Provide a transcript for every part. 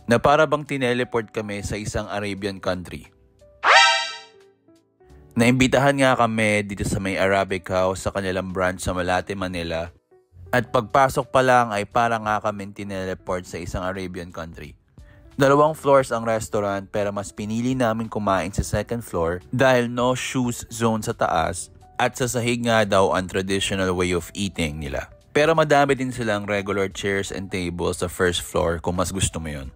na para bang tineleport kami sa isang Arabian country. Naimbitahan nga kami dito sa may Arabic House sa kanilang branch sa Malate, Manila. At pagpasok pa lang ay para nga kami tineleport sa isang Arabian country. 2 floors ang restaurant pero mas pinili namin kumain sa second floor dahil no shoes zone sa taas at sa sahig nga daw ang traditional way of eating nila. Pero madami din silang regular chairs and tables sa first floor kung mas gusto mo yun.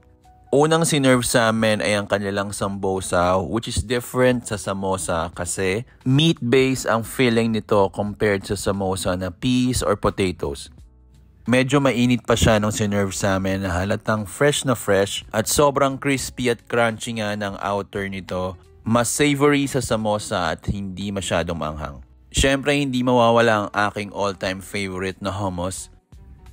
Unang sinerve sa amin ay ang kanilang sambosa which is different sa samosa kasi meat-based ang filling nito compared sa samosa na peas or potatoes. Medyo mainit pa siya nung sinerve sa amin na halatang fresh na fresh at sobrang crispy at crunchy nga ng outer nito. Mas savory sa samosa at hindi masyadong maanghang. Siyempre hindi mawawala ang aking all-time favorite na hummus.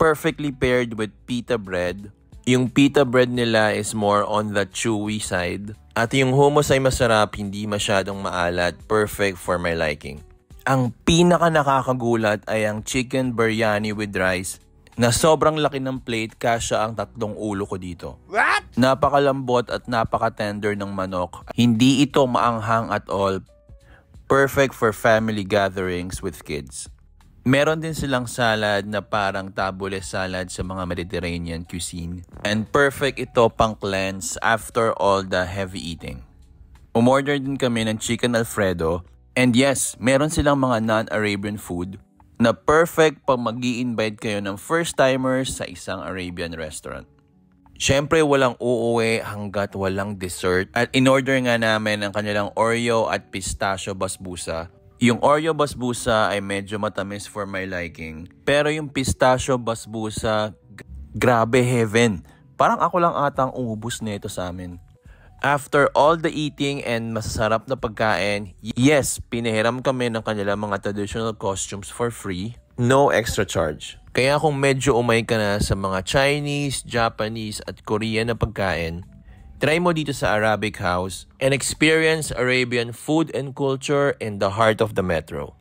Perfectly paired with pita bread. Yung pita bread nila is more on the chewy side. At yung hummus ay masarap, hindi masyadong maalat. Perfect for my liking. Ang pinaka nakakagulat ay ang chicken biryani with rice na sobrang laki ng plate kasya ang 3 ulo ko dito. What? Napakalambot at napaka-tender ng manok. Hindi ito maanghang at all. Perfect for family gatherings with kids. Meron din silang salad na parang tabule salad sa mga Mediterranean cuisine. And perfect ito pang cleanse after all the heavy eating. Umorder din kami ng chicken Alfredo. And yes, meron silang mga non-Arabian food na perfect pag mag-i-invite kayo ng first-timers sa isang Arabian restaurant. Siyempre walang uuwi hanggat walang dessert at in-order nga namin ang kanilang Oreo at pistachio basbusa. Yung Oreo basbusa ay medyo matamis for my liking. Pero yung pistachio basbusa, grabe heaven. Parang ako lang atang umubos nito sa amin. After all the eating and masasarap na pagkain, yes, pinahiram kami ng kanilang mga traditional costumes for free. No extra charge. Kaya kung medyo umay ka na sa mga Chinese, Japanese at Korean na pagkain, try mo dito sa Arabic House and experience Arabian food and culture in the heart of the metro.